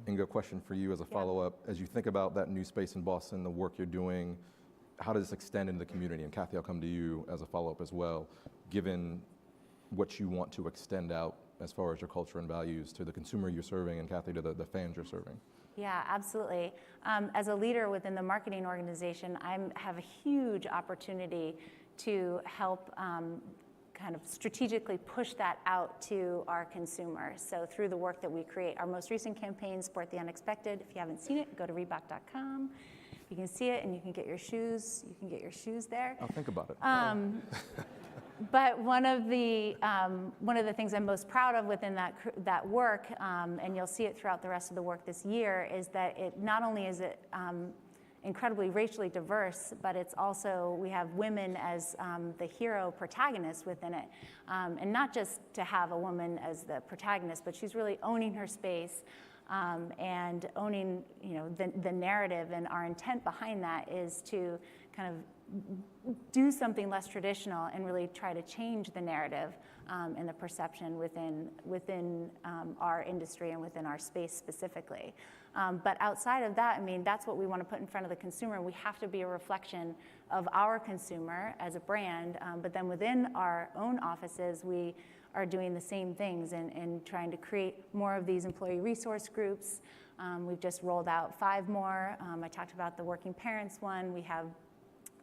Inga, question for you as a follow-up. As you think about that new space in Boston, the work you're doing, how does this extend into the community? And Kathy, I'll come to you as a follow-up as well, given what you want to extend out as far as your culture and values to the consumer you're serving, and Kathy, to the fans you're serving. Yeah, absolutely. As a leader within the marketing organization, I have a huge opportunity to help kind of strategically push that out to our consumers. So through the work that we create, our most recent campaign, Sport the Unexpected. If you haven't seen it, go to Reebok.com. You can see it, and you can get your shoes. You can get your shoes there. I'll think about it. But one of the things I'm most proud of within that work, and you'll see it throughout the rest of the work this year, is that it not only is it incredibly racially diverse, but it's also, we have women as the hero protagonists within it. And not just to have a woman as the protagonist, but she's really owning her space and owning, the narrative. And our intent behind that is to kind of do something less traditional and really try to change the narrative and the perception within our industry and within our space specifically. But outside of that, that's what we want to put in front of the consumer. We have to be a reflection of our consumer as a brand, but then within our own offices, we are doing the same things and trying to create more of these employee resource groups. We've just rolled out 5 more. I talked about the working parents one. We have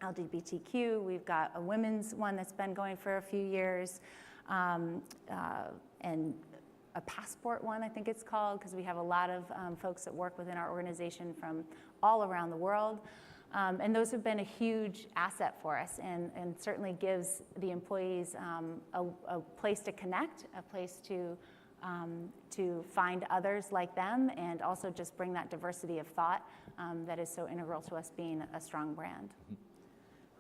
LGBTQ. We've got a women's one that's been going for a few years, and a passport one, I think it's called, because we have a lot of folks that work within our organization from all around the world. And those have been a huge asset for us, and certainly gives the employees a place to connect, a place to find others like them, and also just bring that diversity of thought that is so integral to us being a strong brand.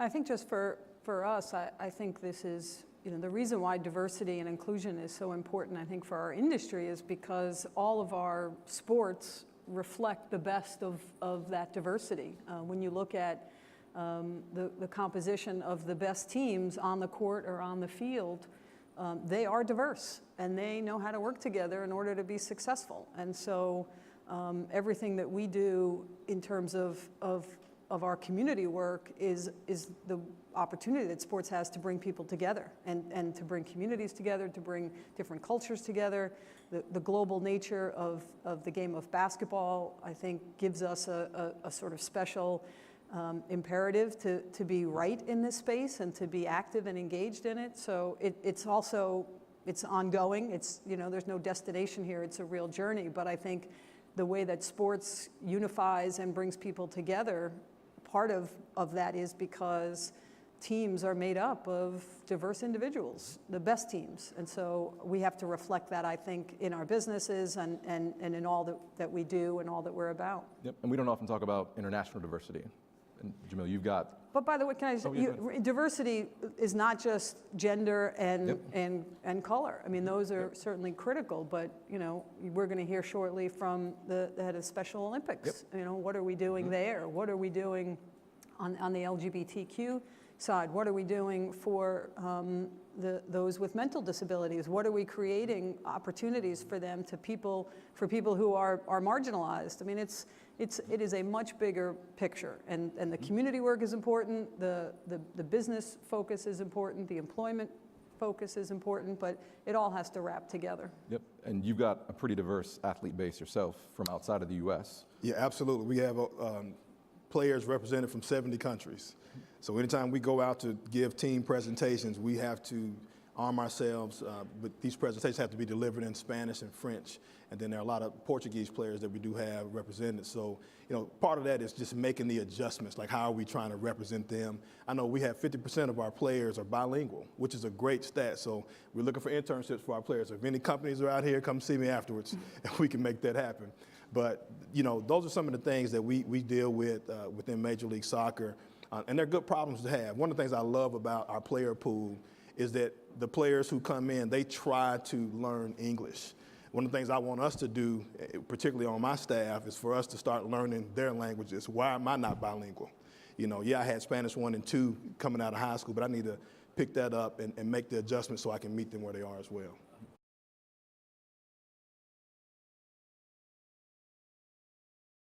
I think just for us, I think this is, the reason why diversity and inclusion is so important, I think, for our industry is because all of our sports reflect the best of that diversity. When you look at the composition of the best teams on the court or on the field, they are diverse, and they know how to work together in order to be successful. And so everything that we do in terms of our community work is the opportunity that sports has to bring people together and to bring communities together, to bring different cultures together. The global nature of the game of basketball, I think, gives us a sort of special imperative to be right in this space and to be active and engaged in it. So it's ongoing. There's no destination here. It's a real journey. But I think the way that sports unifies and brings people together, part of that is because teams are made up of diverse individuals, the best teams. And so we have to reflect that, I think, in our businesses and in all that we do and all that we're about. Yep, and we don't often talk about international diversity. And Jamil, you've got... But by the way, can I just, diversity is not just gender and color. Those are certainly critical, but we're going to hear shortly from the head of Special Olympics. What are we doing there? What are we doing on the LGBTQ side? What are we doing for those with mental disabilities? What are we creating opportunities for them for people who are marginalized? It is a much bigger picture, and the community work is important, the business focus is important, the employment focus is important, but it all has to wrap together. Yep, and you've got a pretty diverse athlete base yourself from outside of the U.S. Yeah, absolutely. We have players represented from 70 countries. So anytime we go out to give team presentations, we have to arm ourselves, but these presentations have to be delivered in Spanish and French. And then there are a lot of Portuguese players that we do have represented. So, part of that is just making the adjustments, like how are we trying to represent them? I know we have 50% of our players are bilingual, which is a great stat. So we're looking for internships for our players. If any companies are out here, come see me afterwards, and we can make that happen. But, those are some of the things that we deal with within Major League Soccer. And they're good problems to have. One of the things I love about our player pool is that the players who come in, they try to learn English. One of the things I want us to do, particularly on my staff, is for us to start learning their languages. Why am I not bilingual? I had Spanish 1 and 2 coming out of high school, but I need to pick that up and make the adjustments so I can meet them where they are as well.